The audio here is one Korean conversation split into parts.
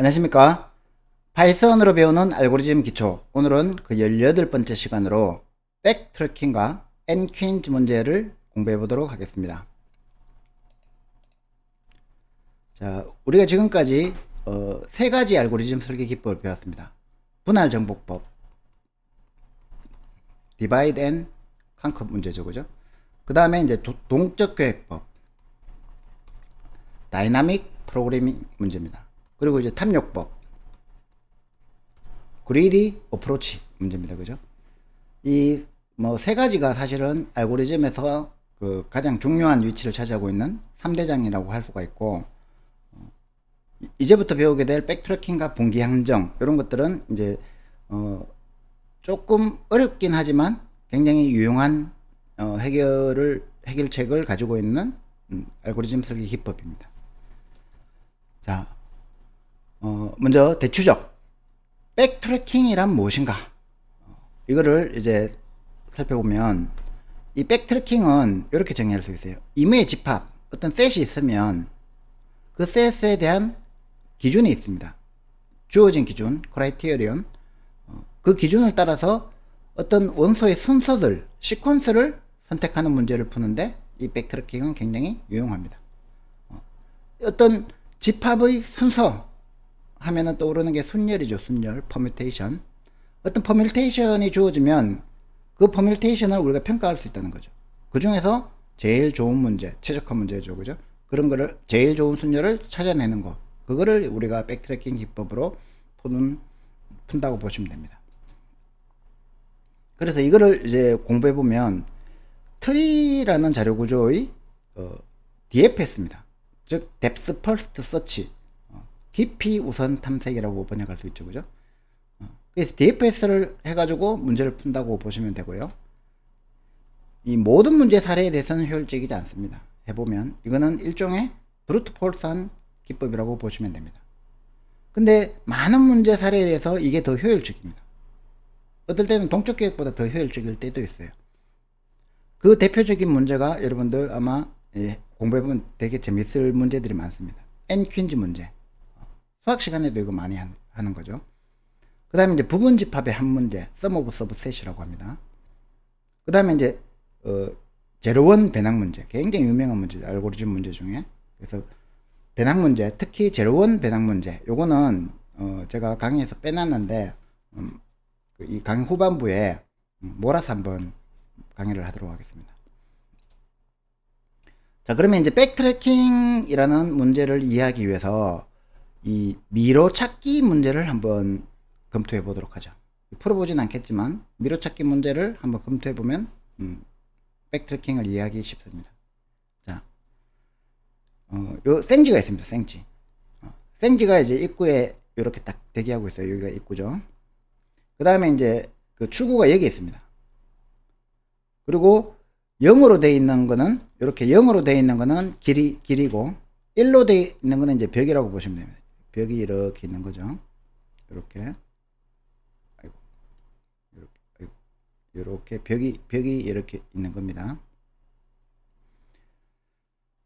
안녕하십니까? 파이썬으로 배우는 알고리즘 기초. 오늘은 그 18번째 시간으로 백트래킹과 엔퀸즈 문제를 공부해 보도록 하겠습니다. 자, 우리가 지금까지 세 가지 알고리즘 설계 기법을 배웠습니다. 분할 정복법, 디바이드 앤 컨커 문제죠, 그죠? 그 다음에 이제 동적 계획법, 다이나믹 프로그래밍 문제입니다. 그리고 이제 탐욕법, 그리디 어프로치 문제입니다. 그죠? 이 뭐 세 가지가 사실은 알고리즘에서 그 가장 중요한 위치를 차지하고 있는 3대장이라고 할 수가 있고, 이제부터 배우게 될 백트래킹과 분기 항정 이런 것들은 이제 조금 어렵긴 하지만 굉장히 유용한 해결책을 가지고 있는 알고리즘 설계 기법입니다. 자, 먼저 대추적 백트래킹이란 무엇인가? 이거를 이제 살펴보면 이 백트래킹은 이렇게 정의할 수 있어요. 임의의 집합, 어떤 셋이 있으면 그 셋에 대한 기준이 있습니다. 주어진 기준, 크라이테리온. 그 기준을 따라서 어떤 원소의 순서들, 시퀀스를 선택하는 문제를 푸는데 이 백트래킹은 굉장히 유용합니다. 어떤 집합의 순서 하면은 떠오르는 게 순열이죠. 순열, 퍼뮤테이션. 어떤 퍼뮤테이션이 주어지면 그 퍼뮤테이션을 우리가 평가할 수 있다는 거죠. 그 중에서 제일 좋은 문제, 최적화 문제죠. 그죠? 그런 거를 제일 좋은 순열을 찾아내는 거. 그거를 우리가 백트래킹 기법으로 푼다고 보시면 됩니다. 그래서 이거를 이제 공부해 보면 트리라는 자료 구조의 DFS입니다. 즉 Depth First Search, 깊이 우선 탐색이라고 번역할 수 있죠. 그죠? 그래서 DFS를 해가지고 문제를 푼다고 보시면 되고요. 이 모든 문제 사례에 대해서는 효율적이지 않습니다. 해보면 이거는 일종의 브루트 폴스한 기법이라고 보시면 됩니다. 근데 많은 문제 사례에 대해서 이게 더 효율적입니다. 어떨 때는 동적 계획보다 더 효율적일 때도 있어요. 그 대표적인 문제가 여러분들 아마 공부해보면 되게 재밌을 문제들이 많습니다. 엔퀸즈 문제. 수학 시간에도 이거 많이 하는 거죠. 그 다음에 이제 부분 집합의 한 문제, sum of subset이라고 합니다. 그 다음에 이제 제로원 배낭 문제, 굉장히 유명한 문제죠. 알고리즘 문제 중에. 그래서 배낭 문제, 특히 제로원 배낭 문제, 요거는 제가 강의에서 빼놨는데 이 강의 후반부에 몰아서 한번 강의를 하도록 하겠습니다. 자, 그러면 이제 백트래킹이라는 문제를 이해하기 위해서 이 미로 찾기 문제를 한번 검토해 보도록 하죠. 풀어보진 않겠지만 미로 찾기 문제를 한번 검토해 보면 백트래킹을 이해하기 쉽습니다. 자, 요 생지가 있습니다. 생지. 생지가 이제 입구에 이렇게 딱 대기하고 있어요. 여기가 입구죠. 그 다음에 이제 그 출구가 여기 있습니다. 그리고 0으로 되어 있는 거는 이렇게 0으로 되어 있는 거는 길이고 1로 되어 있는 거는 이제 벽이라고 보시면 됩니다. 벽이 이렇게 있는 거죠. 이렇게. 이렇게 벽이 이렇게 있는 겁니다.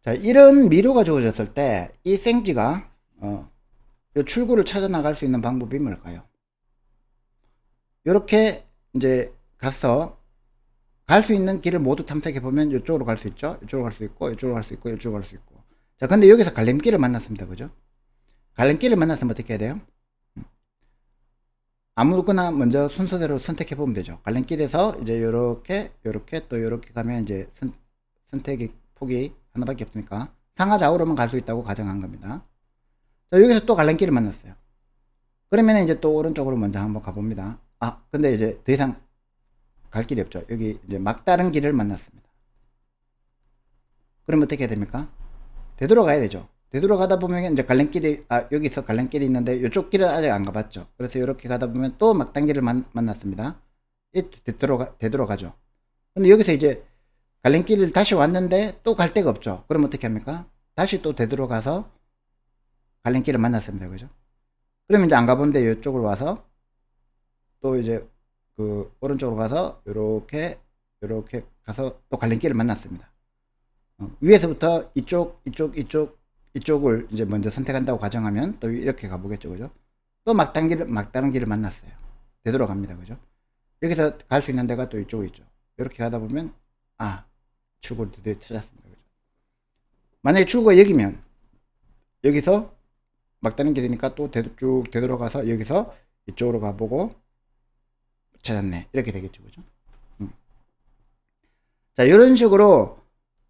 자, 이런 미로가 주어졌을 때 이 생지가 이 출구를 찾아 나갈 수 있는 방법이 뭘까요? 이렇게 이제 가서 갈 수 있는 길을 모두 탐색해 보면 이쪽으로 갈 수 있죠. 이쪽으로 갈 수 있고, 이쪽으로 갈 수 있고, 이쪽으로 갈 수 있고. 자, 근데 여기서 갈림길을 만났습니다. 그죠? 갈림길을 만났으면 어떻게 해야 돼요? 아무거나 먼저 순서대로 선택해 보면 되죠. 갈림길에서 이제 요렇게 또 요렇게 가면 이제 선택의 폭이 하나밖에 없으니까 상하 좌우로만 갈 수 있다고 가정한 겁니다. 자, 여기서 또 갈림길을 만났어요. 그러면 이제 또 오른쪽으로 먼저 한번 가봅니다. 아, 근데 이제 더 이상 갈 길이 없죠. 여기 이제 막다른 길을 만났습니다. 그럼 어떻게 해야 됩니까? 되돌아가야 되죠. 되돌아가다 보면 이제 갈림길이, 여기서 갈림길이 있는데 이쪽 길은 아직 안 가봤죠. 그래서 이렇게 가다 보면 또 막단 길을 만났습니다. 되돌아가죠. 근데 여기서 이제 갈림길을 다시 왔는데 또 갈 데가 없죠. 그럼 어떻게 합니까? 다시 또 되돌아가서 갈림길을 만났습니다. 그죠? 그러면 이제 안 가본데 이쪽으로 와서 또 이제 그 오른쪽으로 가서 이렇게 가서 또 갈림길을 만났습니다. 위에서부터 이쪽 이쪽을 이제 먼저 선택한다고 가정하면 또 이렇게 가보겠죠. 그죠? 또 막다른 길을 만났어요. 되돌아갑니다. 그죠? 여기서 갈 수 있는 데가 또 이쪽에 있죠. 이렇게 가다 보면, 아, 출구를 드디어 찾았습니다. 그죠? 만약에 출구가 여기면, 여기서 막다른 길이니까 또 쭉 되돌아가서 여기서 이쪽으로 가보고 찾았네. 이렇게 되겠죠. 그죠? 자, 이런 식으로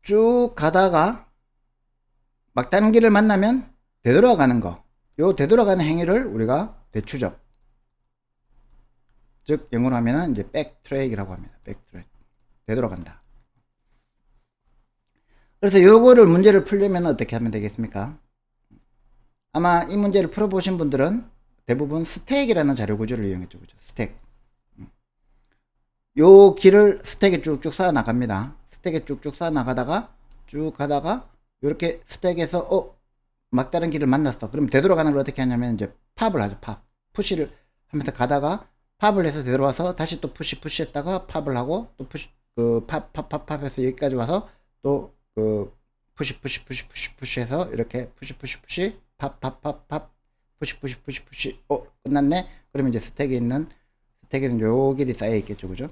쭉 가다가 막다른 길을 만나면 되돌아가는 거. 요 되돌아가는 행위를 우리가 되추적. 즉, 영어로 하면은 이제 백트랙이라고 합니다. 백트랙. 되돌아간다. 그래서 요거를 문제를 풀려면 어떻게 하면 되겠습니까? 아마 이 문제를 풀어보신 분들은 대부분 스택이라는 자료 구조를 이용했죠. 그죠? 스택. 요 길을 스택에 쭉쭉 쌓아 나갑니다. 스택에 쭉쭉 쌓아 나가다가 쭉 가다가 이렇게 스택에서 막다른 길을 만났어. 그럼 되돌아가는 걸 어떻게 하냐면 이제 팝을 하죠. 팝. 푸시를 하면서 가다가 팝을 해서 되돌아와서 다시 또 푸시했다가 팝을 하고 또 팝해서 여기까지 와서 또 푸시해서 이렇게 푸시 팝 푸시 끝났네. 그러면 이제 스택에는 요 길이 쌓여 있겠죠. 그죠?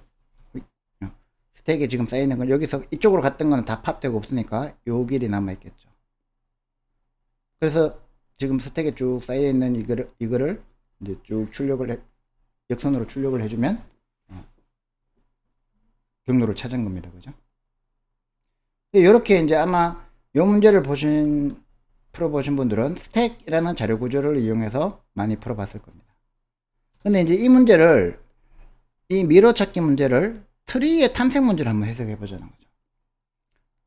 스택에 지금 쌓여 있는 건 여기서 이쪽으로 갔던 거는 다 팝되고 없으니까 요 길이 남아 있겠죠. 그래서 지금 스택에 쭉 쌓여 있는 이거를 이제 쭉 역선으로 출력을 해주면 경로를 찾은 겁니다. 그죠? 이렇게 이제 아마 요 문제를 풀어보신 분들은 스택이라는 자료 구조를 이용해서 많이 풀어봤을 겁니다. 근데 이제 이 미러 찾기 문제를 트리의 탐색 문제를 한번 해석해 보자는 거죠.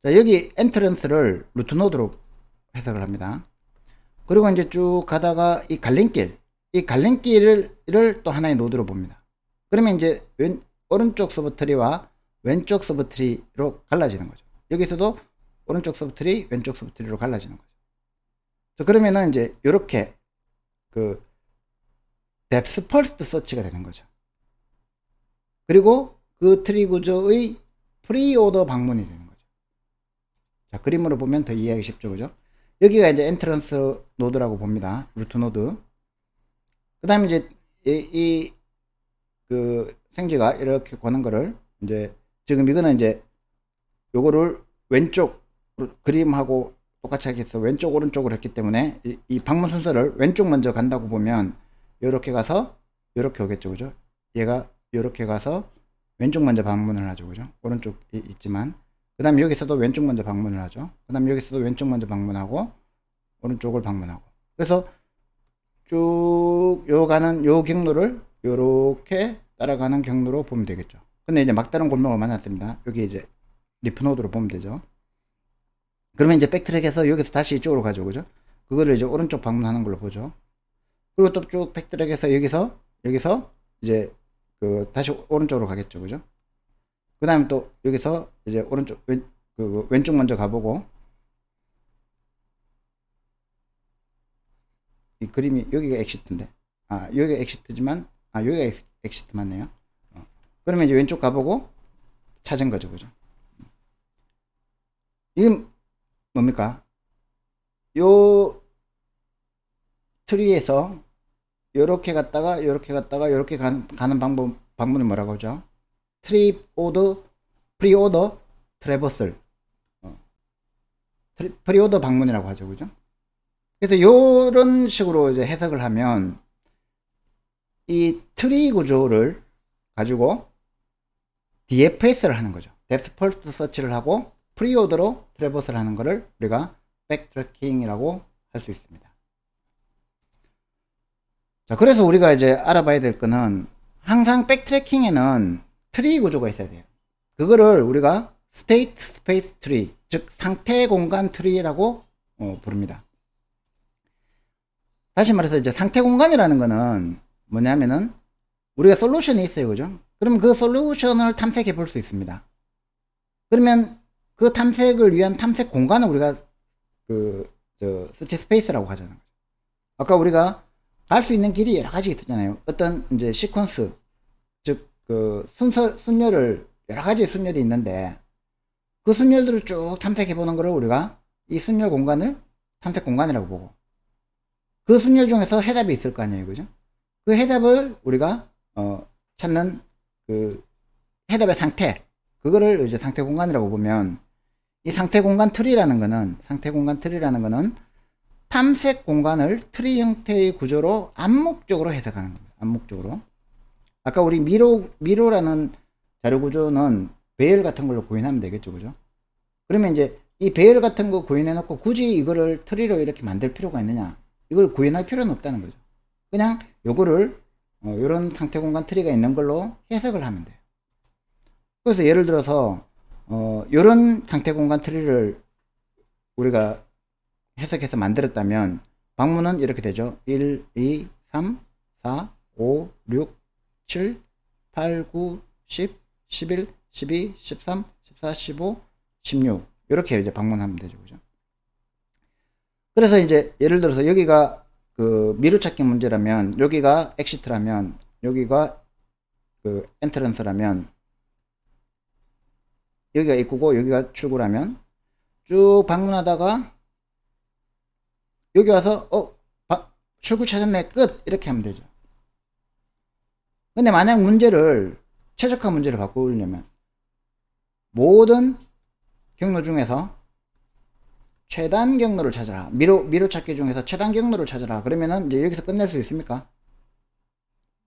자, 여기 엔트런스를 루트 노드로 해석을 합니다. 그리고 이제 쭉 가다가 이 갈림길을 또 하나의 노드로 봅니다. 그러면 이제 오른쪽 서브트리와 왼쪽 서브트리로 갈라지는 거죠. 여기서도 오른쪽 서브트리, 왼쪽 서브트리로 갈라지는 거죠. 자, 그러면은 이제 이렇게 뎁스 퍼스트 서치가 되는 거죠. 그리고 그 트리 구조의 프리오더 방문이 되는 거죠. 자, 그림으로 보면 더 이해하기 쉽죠. 그죠? 여기가 이제 엔트런스 노드라고 봅니다. 루트 노드. 그 다음에 이제 생쥐가 이렇게 거는 거를 이제 지금 이거는 이제 요거를 왼쪽 그림하고 똑같이 하겠어. 왼쪽 오른쪽으로 했기 때문에 이 방문 순서를 왼쪽 먼저 간다고 보면 요렇게 가서 요렇게 오겠죠. 그죠? 얘가 요렇게 가서 왼쪽 먼저 방문을 하죠. 그죠? 오른쪽 있지만 그 다음에 여기서도 왼쪽 먼저 방문을 하죠. 그 다음에 여기서도 왼쪽 먼저 방문하고 오른쪽을 방문하고 그래서 쭉 가는 요 경로를 요렇게 따라가는 경로로 보면 되겠죠. 근데 이제 막다른 골목을 만났습니다. 여기 이제 리프노드로 보면 되죠. 그러면 이제 백트랙해서 여기서 다시 이쪽으로 가죠. 그죠? 그거를 이제 오른쪽 방문하는 걸로 보죠. 그리고 또 쭉 백트랙해서 여기서 이제 다시 오른쪽으로 가겠죠. 그죠? 그 다음에 또 여기서 이제 오른쪽 왼쪽 먼저 가보고 이 그림이 여기가 엑시트인데 여기가 엑시트지만 여기가 엑시트 맞네요. 그러면 이제 왼쪽 가보고 찾은 거죠. 그죠? 이건 뭡니까? 요 트리에서 요렇게 갔다가 요렇게 가는 방문을 뭐라고 하죠? 프리오더 트래버설 프리오더 방문이라고 하죠. 그죠? 그래서 요런 식으로 이제 해석을 하면 이 트리 구조를 가지고 DFS를 하는 거죠. Depth First Search를 하고 프리오더로 트래버스를 하는 거를 우리가 백트래킹이라고 할 수 있습니다. 자, 그래서 우리가 이제 알아봐야 될 거는 항상 백트래킹에는 트리 구조가 있어야 돼요. 그거를 우리가 State Space Tree, 즉 상태 공간 트리라고 부릅니다. 다시 말해서 이제 상태 공간이라는 거는 뭐냐면은 우리가 솔루션이 있어요. 그죠? 그럼 그 솔루션을 탐색해 볼 수 있습니다. 그러면 그 탐색을 위한 탐색 공간을 우리가 서치 스페이스라고 하잖아요. 아까 우리가 갈 수 있는 길이 여러 가지 있었잖아요. 어떤 이제 시퀀스, 즉 순열을 여러 가지 순열이 있는데 그 순열들을 쭉 탐색해 보는 거를 우리가 이 순열 공간을 탐색 공간이라고 보고, 그 순열 중에서 해답이 있을 거 아니에요, 그죠? 그 해답을 우리가 찾는 그 해답의 상태, 그거를 이제 상태 공간이라고 보면, 이 상태 공간 트리라는 거는 탐색 공간을 트리 형태의 구조로 암묵적으로 해석하는 겁니다. 암묵적으로. 아까 우리 미로라는 자료 구조는 배열 같은 걸로 구현하면 되겠죠, 그죠? 그러면 이제 이 배열 같은 거 구현해 놓고 굳이 이거를 트리로 이렇게 만들 필요가 있느냐? 이걸 구현할 필요는 없다는 거죠. 그냥 요거를 요런 상태 공간 트리가 있는 걸로 해석을 하면 돼요. 그래서 예를 들어서 요런 상태 공간 트리를 우리가 해석해서 만들었다면 방문은 이렇게 되죠. 1, 2, 3, 4, 5, 6, 7, 8, 9, 10, 11, 12, 13, 14, 15, 16 이렇게 이제 방문하면 되죠. 그죠? 그래서 이제 예를 들어서 여기가 그 미루 찾기 문제라면, 여기가 엑시트라면, 여기가 그 엔트런스라면, 여기가 입구고 여기가 출구라면 쭉 방문하다가 여기 와서 출구 찾았네, 끝, 이렇게 하면 되죠. 근데 만약 문제를 최적화 문제를 바꾸려면 모든 경로 중에서 최단 경로를 찾아라, 미로 찾기 중에서 최단 경로를 찾아라, 그러면은 이제 여기서 끝낼 수 있습니까?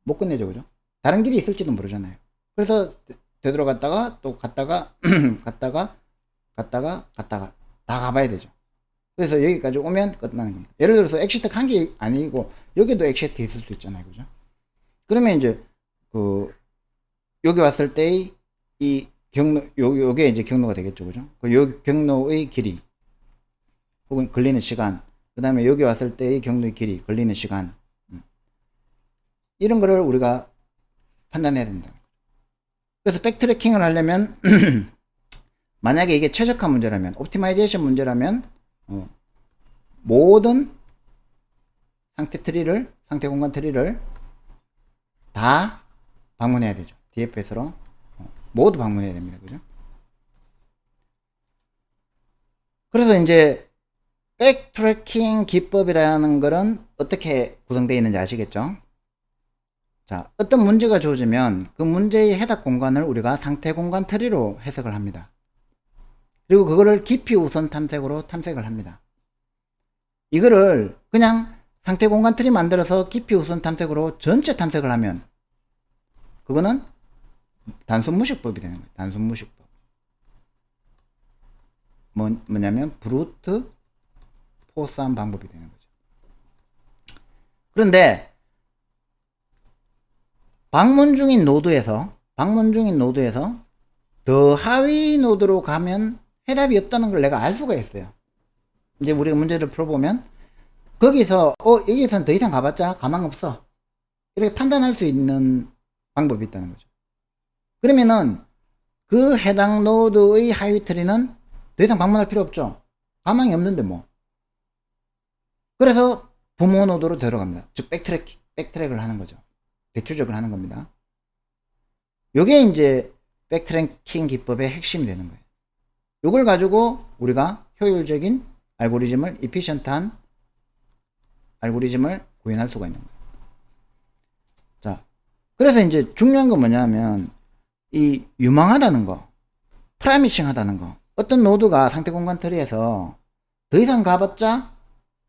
못 끝내죠, 그죠? 다른 길이 있을지도 모르잖아요. 그래서 되돌아갔다가 또 갔다가 갔다가 다 가봐야 되죠. 그래서 여기까지 오면 끝나는 겁니다. 예를 들어서 엑시트 한 게 아니고 여기도 엑시트 있을 수 있잖아요, 그죠? 그러면 이제 여기 왔을 때의 이 경로, 요게 이제 경로가 되겠죠, 그죠? 요 경로의 길이 혹은 걸리는 시간, 그 다음에 여기 왔을 때의 경로의 길이, 걸리는 시간, 이런 거를 우리가 판단해야 된다. 그래서 백트래킹을 하려면 만약에 이게 최적화 문제라면, 옵티마이제이션 문제라면 모든 상태 공간 트리를 다 방문해야 되죠. DFS로 모두 방문해야 됩니다. 그죠? 그래서 이제 백트래킹 기법이라는 것은 어떻게 구성되어 있는지 아시겠죠? 자, 어떤 문제가 주어지면 그 문제의 해답 공간을 우리가 상태 공간 트리로 해석을 합니다. 그리고 그거를 깊이 우선 탐색으로 탐색을 합니다. 이거를 그냥 상태 공간 트리 만들어서 깊이 우선 탐색으로 전체 탐색을 하면 그거는 단순 무식법이 되는 거예요. 단순 무식법. 뭐냐면 브루트 포스한 방법이 되는 거죠. 그런데 방문 중인 노드에서 더 하위 노드로 가면 해답이 없다는 걸 내가 알 수가 있어요. 이제 우리가 문제를 풀어보면 거기서 여기선 더 이상 가봤자 가망 없어, 이렇게 판단할 수 있는 방법이 있다는 거죠. 그러면은 그 해당 노드의 하위 트리는 더 이상 방문할 필요 없죠. 가망이 없는데 뭐. 그래서 부모 노드로 들어갑니다. 즉 백트랙을 하는 거죠. 대추적을 하는 겁니다. 요게 이제 백트래킹 기법의 핵심이 되는 거예요. 요걸 가지고 우리가 효율적인 알고리즘을, 이피션트한 알고리즘을 구현할 수가 있는 거예요. 자, 그래서 이제 중요한 건 뭐냐면 이 유망하다는 거, 프라미싱 하다는 거, 어떤 노드가 상태 공간 트리에서 더 이상 가봤자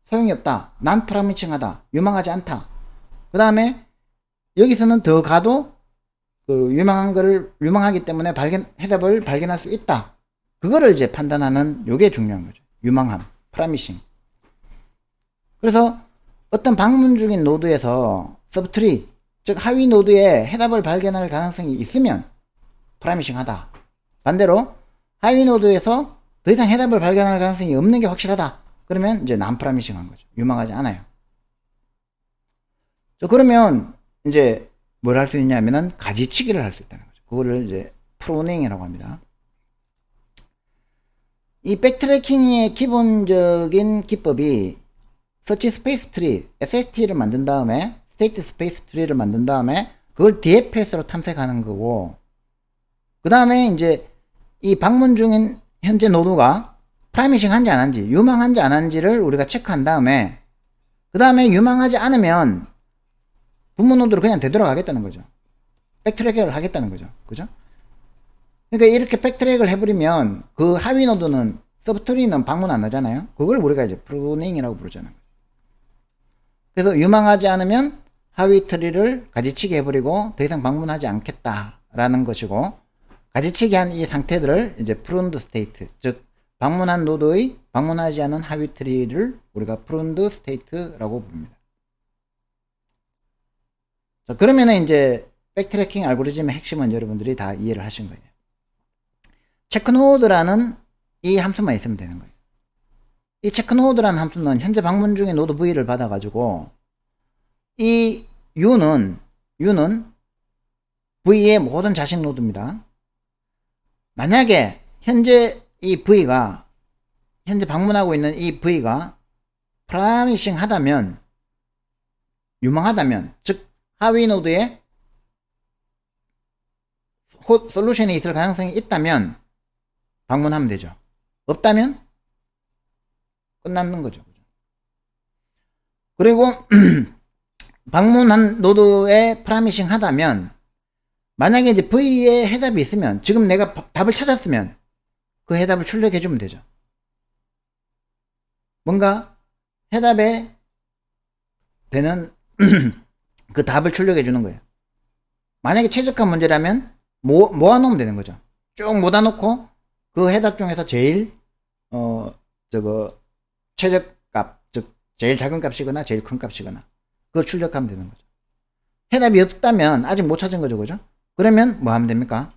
소용이 없다, 난 프라미싱 하다, 유망하지 않다, 그 다음에 여기서는 더 가도 그 유망하기 때문에 해답을 발견할 수 있다, 그거를 이제 판단하는 요게 중요한 거죠. 유망함, 프라미싱. 그래서 어떤 방문 중인 노드에서 서브트리, 즉 하위 노드에 해답을 발견할 가능성이 있으면 프라미싱 하다. 반대로 하위 노드에서 더 이상 해답을 발견할 가능성이 없는 게 확실하다, 그러면 이제 난 프라미싱 한 거죠. 유망하지 않아요. 그러면 이제 뭘 할 수 있냐면은 가지치기를 할 수 있다는 거죠. 그거를 이제 프로닝이라고 합니다. 이 백트래킹의 기본적인 기법이 서치 스페이스 트리, SST를 만든 다음에, 스테이트 스페이스 트리를 만든 다음에 그걸 DFS로 탐색하는 거고, 그 다음에 이제 이 방문 중인 현재 노드가 프라이미싱 한지 안 한지, 유망한지 안 한지를 우리가 체크한 다음에, 그 다음에 유망하지 않으면 분모 노드로 그냥 되돌아가겠다는 거죠. 백트랙을 하겠다는 거죠. 그죠? 그러니까 이렇게 백트랙을 해버리면 그 하위 노드는, 서브트리는 방문 안 하잖아요. 그걸 우리가 이제 프루닝이라고 부르잖아요. 그래서 유망하지 않으면 하위 트리를 가지치기 해버리고 더 이상 방문하지 않겠다라는 것이고, 가지치기 한 이 상태들을 이제 프룬드 스테이트, 즉 방문한 노드의 방문하지 않은 하위 트리를 우리가 프룬드 스테이트라고 부릅니다. 자, 그러면은 이제 백트래킹 알고리즘의 핵심은 여러분들이 다 이해를 하신 거예요. 체크노드라는 이 함수만 있으면 되는 거예요. 이 체크노드라는 함수는 현재 방문 중에 노드 V를 받아가지고 이 U는 V의 모든 자식 노드입니다. 만약에 현재 이 V가, 현재 방문하고 있는 이 V가 프라미싱 하다면, 유망하다면, 즉 하위 노드에 솔루션이 있을 가능성이 있다면 방문하면 되죠. 없다면 끝나는 거죠. 그리고 방문한 노드에 프라미싱 하다면, 만약에 이제 V에 해답이 있으면, 지금 내가 답을 찾았으면 그 해답을 출력해 주면 되죠. 뭔가 해답에 되는 그 답을 출력해 주는 거예요. 만약에 최적화 문제라면 모아놓으면 되는 거죠. 쭉 모아놓고 그 해답 중에서 제일 최적값, 즉 제일 작은 값이거나 제일 큰 값이거나 그걸 출력하면 되는 거죠. 해답이 없다면 아직 못 찾은 거죠. 그죠? 그러면 뭐 하면 됩니까?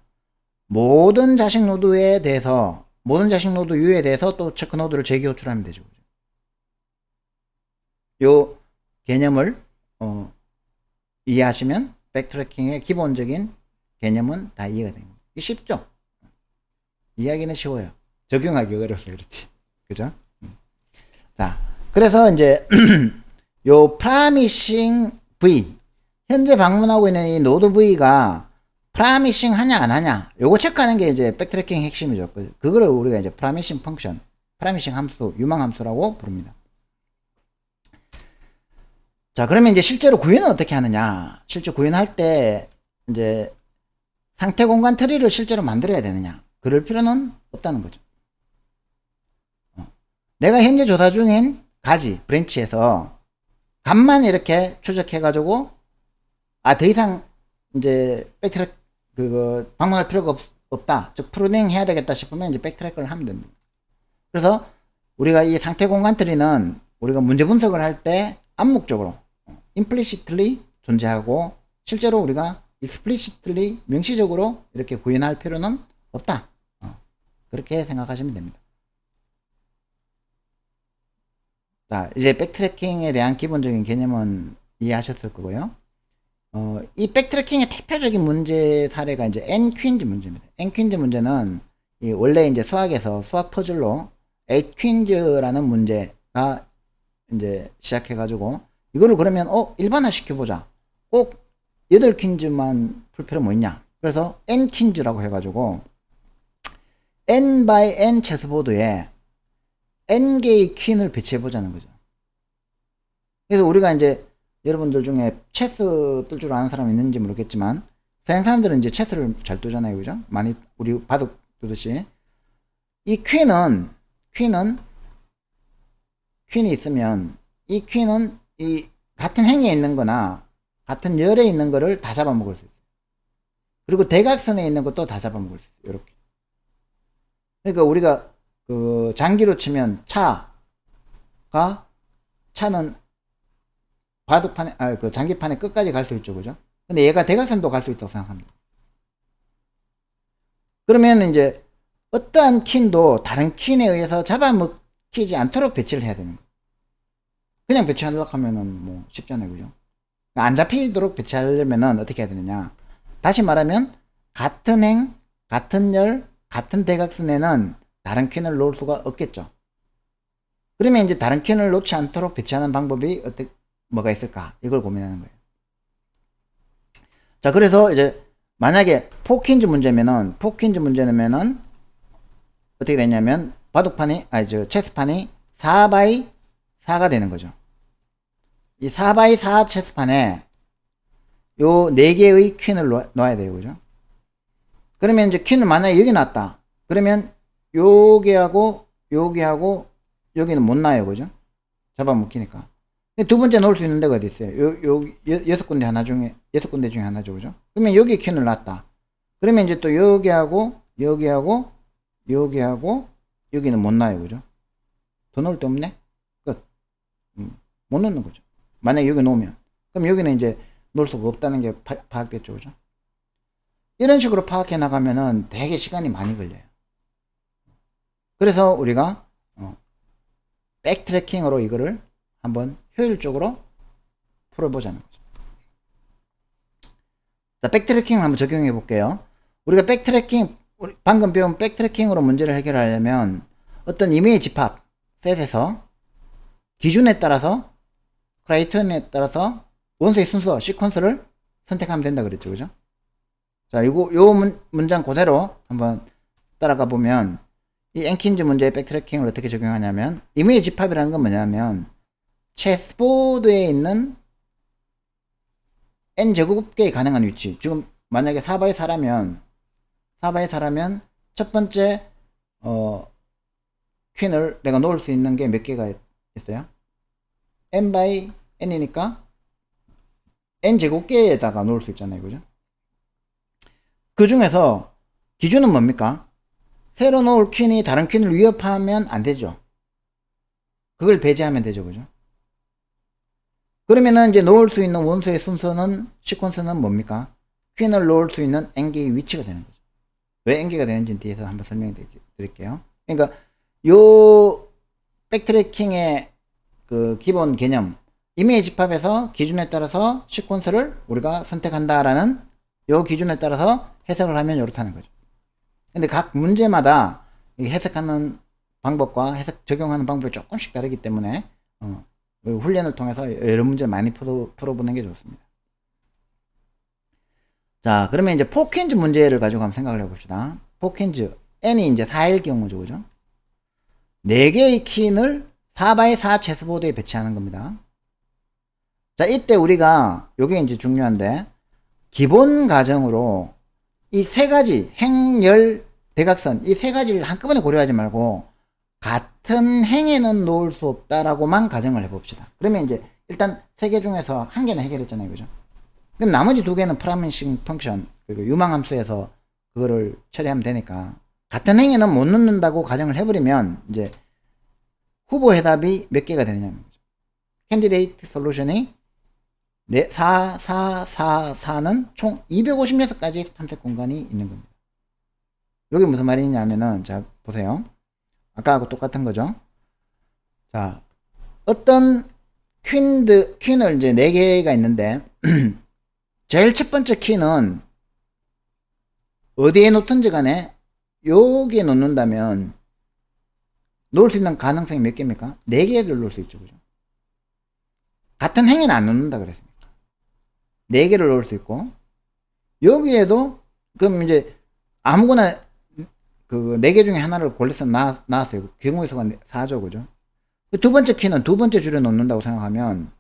모든 자식 노드에 대해서, 모든 자식 노드 U에 대해서 또 체크 노드를 재기호출하면 되죠. 요 개념을 이해하시면 백트래킹의 기본적인 개념은 다 이해가 됩니다. 쉽죠? 이야기는 쉬워요. 적용하기 어려워서 그렇지. 그죠? 자, 그래서 이제 요 프라미싱 V, 현재 방문하고 있는 이 노드 V가 프라미싱 하냐 안 하냐, 요거 체크하는 게 이제 백트래킹 핵심이죠. 그거를 우리가 이제 프라미싱 펑션, 프라미싱 함수, 유망 함수라고 부릅니다. 자, 그러면 이제 실제로 구현은 어떻게 하느냐? 실제 구현할 때 이제 상태 공간 트리를 실제로 만들어야 되느냐? 그럴 필요는 없다는 거죠. 내가 현재 조사 중인 가지, 브랜치에서 값만 이렇게 추적해가지고, 더 이상 이제 백트랙, 방문할 필요가 없다. 즉, 프루닝 해야 되겠다 싶으면 이제 백트랙을 하면 됩니다. 그래서 우리가 이 상태 공간 트리는 우리가 문제 분석을 할 때 암묵적으로, implicitly 존재하고, 실제로 우리가 explicitly, 명시적으로 이렇게 구현할 필요는 없다. 그렇게 생각하시면 됩니다. 자, 이제 백트래킹에 대한 기본적인 개념은 이해하셨을 거고요. 이 백트래킹의 대표적인 문제 사례가 이제 n퀸즈 문제입니다. n퀸즈 문제는 원래 이제 수학에서 수학 퍼즐로 8퀸즈라는 문제가 이제 시작해가지고, 이거를 그러면 일반화 시켜보자. 꼭 8퀸즈만 풀 필요 뭐 있냐. 그래서 n퀸즈라고 해가지고 n by n 체스보드에 n개의 퀸을 배치해보자는 거죠. 그래서 우리가 이제 여러분들 중에 체스 뜰 줄 아는 사람 있는지 모르겠지만, 서양 사람들은 이제 체스를 잘 뜨잖아요. 그죠? 많이 우리 바둑 두듯이. 이 퀸이 있으면, 이 퀸은 이 같은 행에 있는 거나 같은 열에 있는 거를 다 잡아먹을 수 있어요. 그리고 대각선에 있는 것도 다 잡아먹을 수 있어요. 이렇게. 그러니까 우리가 장기로 치면 차는 바둑판에, 장기판에 끝까지 갈 수 있죠. 그죠? 근데 얘가 대각선도 갈 수 있다고 생각합니다. 그러면 이제 어떠한 퀸도 다른 퀸에 의해서 잡아먹히지 않도록 배치를 해야 되는 거예요. 그냥 배치하려고 하면은 뭐 쉽잖아요. 그죠? 안 잡히도록 배치하려면은 어떻게 해야 되느냐. 다시 말하면, 같은 행, 같은 열, 같은 대각선에는 다른 퀸을 놓을 수가 없겠죠. 그러면 이제 다른 퀸을 놓지 않도록 배치하는 방법이 뭐가 있을까? 이걸 고민하는 거예요. 자, 그래서 이제 만약에 4퀸즈 문제면은 어떻게 되냐면, 바둑판이, 체스판이 4x4가 되는 거죠. 이 4x4 체스판에 요 4개의 퀸을 놓아야 돼요. 그죠? 그러면 이제 퀸을 만약에 여기 놨다. 그러면 여기하고 여기하고 여기는 못 놔요. 그죠? 잡아먹히니까. 두 번째 놓을 수 있는 데가 어디 있어요? 여섯 군데 중에 하나죠. 그죠? 그러면 여기 퀸을 놨다. 그러면 이제 또 여기하고 여기하고 여기하고 여기는 못 놔요. 그죠? 더 놓을 데 없네? 끝. 못 놓는 거죠. 만약에 여기 놓으면. 그럼 여기는 이제 놓을 수가 없다는 게 파악됐죠. 그죠? 이런 식으로 파악해 나가면은 되게 시간이 많이 걸려요. 그래서 우리가 백트래킹으로 이거를 한번 효율적으로 풀어보자는 거죠. 자, 백트래킹을 한번 적용해 볼게요. 우리가 방금 배운 백트래킹으로 문제를 해결하려면 어떤 임의의 집합, 셋에서 기준에 따라서, 크라이테리언에 따라서 원소의 순서, 시퀀스를 선택하면 된다 그랬죠. 그죠? 자, 요 문장 그대로 한번 따라가 보면 이 앵킨즈 문제의 백트래킹을 어떻게 적용하냐면 임의의 집합이라는 건 뭐냐면 체스보드에 있는 n제곱개의 가능한 위치. 지금 만약에 4x4라면 첫 번째 퀸을 내가 놓을 수 있는 게 몇 개가 있어요? n/n이니까 n제곱개에다가 놓을 수 있잖아요. 그죠? 그 중에서 기준은 뭡니까? 새로 놓을 퀸이 다른 퀸을 위협하면 안 되죠. 그걸 배제하면 되죠. 그죠? 그러면은 이제 놓을 수 있는 원소의 순서는, 시퀀스는 뭡니까? 퀸을 놓을 수 있는 n개의 위치가 되는 거죠. 왜 n개가 되는지는 뒤에서 한번 설명해 드릴게요. 그러니까 요 백트래킹의 그 기본 개념, 임의의 집합에서 기준에 따라서 시퀀스를 우리가 선택한다라는 요 기준에 따라서 해석을 하면 이렇다는 거죠. 근데 각 문제마다 해석하는 방법과 적용하는 방법이 조금씩 다르기 때문에 훈련을 통해서 여러 문제를 많이 풀어보는 게 좋습니다. 자, 그러면 이제 포퀸즈 문제를 가지고 한번 생각을 해봅시다. 포퀸즈, n이 이제 4일 경우죠. 그죠? 4개의 퀸을 4x4 체스보드에 배치하는 겁니다. 자, 이때 우리가, 요게 이제 중요한데, 기본 가정으로 이 세 가지, 행열, 대각선, 이 세 가지를 한꺼번에 고려하지 말고, 같은 행에는 놓을 수 없다라고만 가정을 해봅시다. 그러면 이제, 일단 세 개 중에서 한 개는 해결했잖아요. 그죠? 그럼 나머지 두 개는 프라미싱 펑션, 유망함수에서 그거를 처리하면 되니까, 같은 행에는 못 넣는다고 가정을 해버리면, 이제, 후보 해답이 몇 개가 되느냐는 거죠. 캔디데이트 솔루션이 4는 총 256가지의 탐색 공간이 있는 겁니다. 여기 무슨 말이냐면은, 자, 보세요. 아까하고 똑같은 거죠. 자, 어떤 퀸을 이제 4개가 있는데, 제일 첫 번째 퀸은 어디에 놓든지 간에 여기에 놓는다면 놓을 수 있는 가능성이 몇 개입니까? 4개를 놓을 수 있죠. 그죠? 같은 행위는 안 놓는다 그랬으니까. 4개를 놓을 수 있고, 여기에도, 그럼 이제 아무거나 그 4개 중에 하나를 골라서 나왔어요. 경우의 수가 4죠. 그죠? 두 번째 키는 두 번째 줄에 놓는다고 생각하면,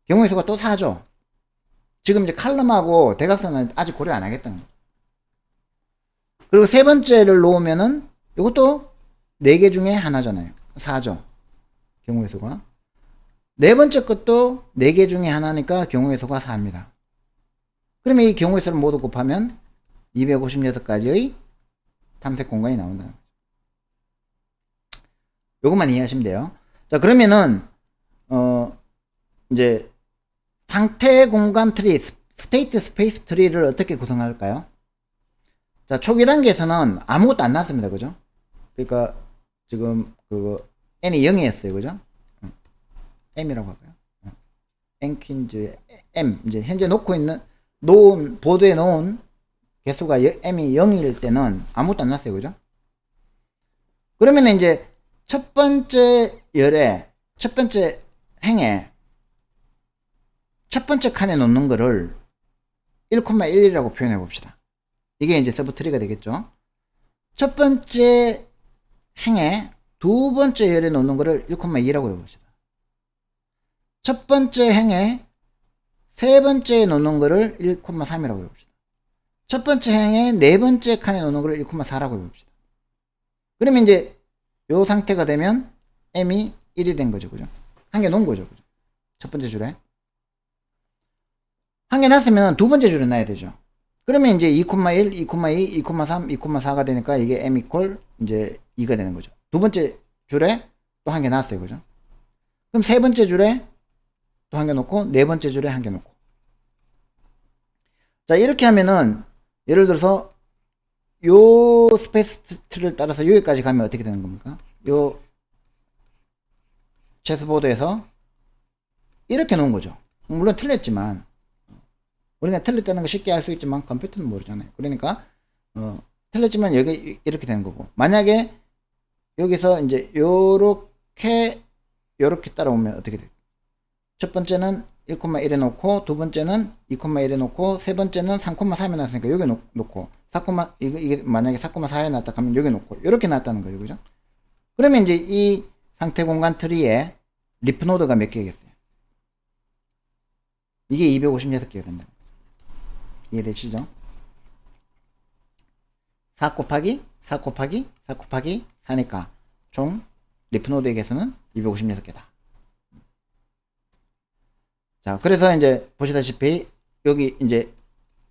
경우의 수가 또 4죠. 지금 이제 칼럼하고 대각선은 아직 고려 안 하겠다는 거죠. 그리고 세 번째를 놓으면은, 이것도 4개 중에 하나잖아요. 4죠. 경우의 수가. 네 번째 것도 4개 중에 하나니까 경우의 수가 4입니다. 그러면 이 경우의 수를 모두 곱하면 256가지의 탐색 공간이 나온다는 거죠. 요것만 이해하시면 돼요. 자, 그러면은, 이제, 상태 공간 트리, 스테이트 스페이스 트리를 어떻게 구성할까요? 자, 초기 단계에서는 아무것도 안 나왔습니다. 그죠? 그러니까, 지금, n이 0이었어요. 그죠? m이라고 할까요? n 퀸즈 m, 이제, 현재 보드에 놓은 개수가 m이 0일 때는 아무것도 안 났어요. 그죠? 그러면 이제 첫 번째 첫 번째 행에 첫 번째 칸에 놓는 거를 1,1이라고 표현해 봅시다. 이게 이제 서브 트리가 되겠죠. 첫 번째 행에 두 번째 열에 놓는 거를 1,2라고 해봅시다. 첫 번째 행에 세 번째에 놓는 거를 1,3이라고 해봅시다. 첫 번째 행에 네 번째 칸에 놓는 거를 1,4라고 해봅시다. 그러면 이제 요 상태가 되면 m이 1이 된 거죠. 그죠? 한 개 놓은 거죠. 그죠? 첫 번째 줄에. 한 개 놨으면 두 번째 줄에 놔야 되죠. 그러면 이제 2,1, 2,2, 2,3, 2,4가 되니까 이게 m 이퀄 이제 2가 되는 거죠. 두 번째 줄에 또 한 개 놨어요. 그죠? 그럼 세 번째 줄에 또 한 개 놓고 네 번째 줄에 한 개 놓고. 자, 이렇게 하면은 예를 들어서 요 스페이스를 따라서 여기까지 가면 어떻게 되는 겁니까? 요 체스보드에서 이렇게 놓은 거죠. 물론 틀렸지만 우리가 틀렸다는 거 쉽게 알 수 있지만 컴퓨터는 모르잖아요. 그러니까 틀렸지만 여기 이렇게 되는 거고, 만약에 여기서 이제 요렇게 따라오면 어떻게 돼요? 첫 번째는 1,1에 놓고, 두 번째는 2,1에 놓고, 세 번째는 3,3에 놨으니까 여기 놓고, 이게 만약에 4,4에 놨다 하면 여기 놓고, 이렇게 놨다는 거죠. 그죠? 그러면 이제 이 상태 공간 트리에 리프 노드가 몇 개겠어요? 이게 256개가 된다. 이해되시죠? 4 곱하기 4 곱하기 4 곱하기 4니까 총 리프 노드의 개수는 256개다. 자, 그래서 이제 보시다시피 여기 이제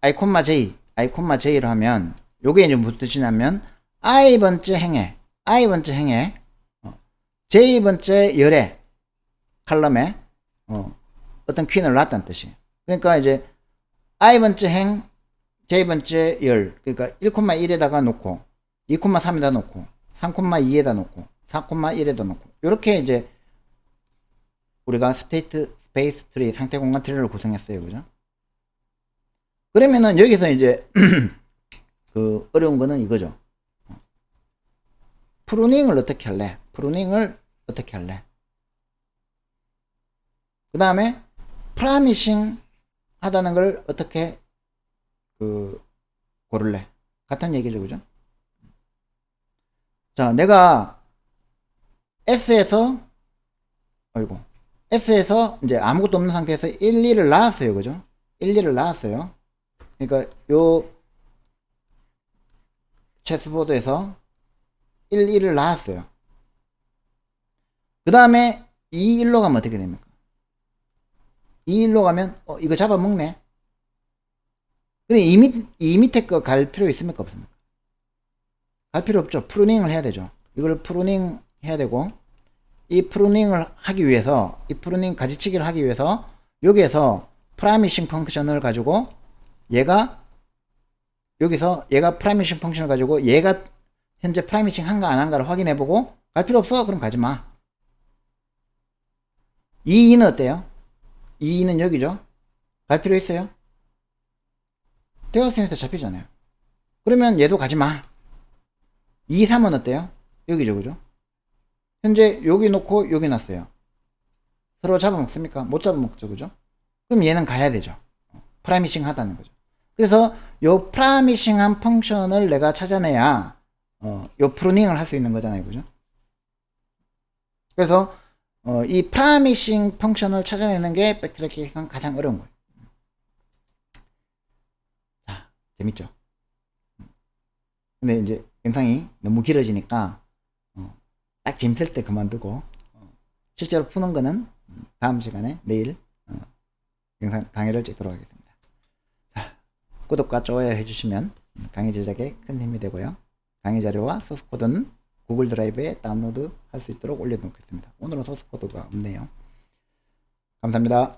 iJ로 하면 요게 이제 무슨 뜻이냐면 i번째 행에 j번째 열의 칼럼에 어떤 퀸을 놨다는 뜻이에요. 그러니까 이제 i번째 행, j번째 열, 그러니까 1,1에다가 놓고 2,3에다 놓고 3,2에다 놓고 4,1에다 놓고 이렇게 이제 우리가 스페이스 트리, 상태 공간 트리를 구성했어요. 그죠? 그러면은 여기서 이제 그 어려운 거는 이거죠. 프루닝을 어떻게 할래? 그 다음에 프라미싱 하다는 걸 어떻게 고를래? 같은 얘기죠. 그죠? 자, 내가 S에서 이제 아무것도 없는 상태에서 1, 2를 나왔어요. 그죠? 1, 2를 나왔어요. 그러니까 요 체스보드에서 1, 2를 나왔어요. 그 다음에 2, 1로 가면 어떻게 됩니까? 2, 1로 가면 이거 잡아먹네. 그럼 이 밑에 거 갈 필요 있습니까? 없습니까? 갈 필요 없죠. 프루닝을 해야 되죠. 이걸 프루닝 해야 되고, 이 프루닝을 하기 위해서, 이 프루닝 가지치기를 하기 위해서 여기에서 프라미싱 펑션을 가지고 얘가 프라미싱 펑션을 가지고 얘가 현재 프라미싱 한가 안 한가를 확인해 보고, 갈 필요 없어? 그럼 가지 마. 2는 어때요? 2는 여기죠? 갈 필요 있어요? 대각선에서 잡히잖아요. 그러면 얘도 가지 마. 2, 3은 어때요? 여기죠, 그죠? 현재 여기 놓고 여기 놨어요. 서로 잡아먹습니까? 못 잡아먹죠, 그죠? 그럼 얘는 가야 되죠. 프라미싱 하다는 거죠. 그래서 요 프라미싱한 펑션을 내가 찾아내야 요 프루닝을 할 수 있는 거잖아요, 그죠? 그래서 이 프라미싱 펑션을 찾아내는 게 백트래킹에서는 가장 어려운 거예요. 자, 재밌죠? 근데 이제 영상이 너무 길어지니까 딱 재밌을 때 그만두고 실제로 푸는 거는 다음 시간에 내일 영상 강의를 찍도록 하겠습니다. 자, 구독과 좋아요 해주시면 강의 제작에 큰 힘이 되고요. 강의 자료와 소스 코드는 구글 드라이브에 다운로드 할 수 있도록 올려놓겠습니다. 오늘은 소스 코드가 없네요. 감사합니다.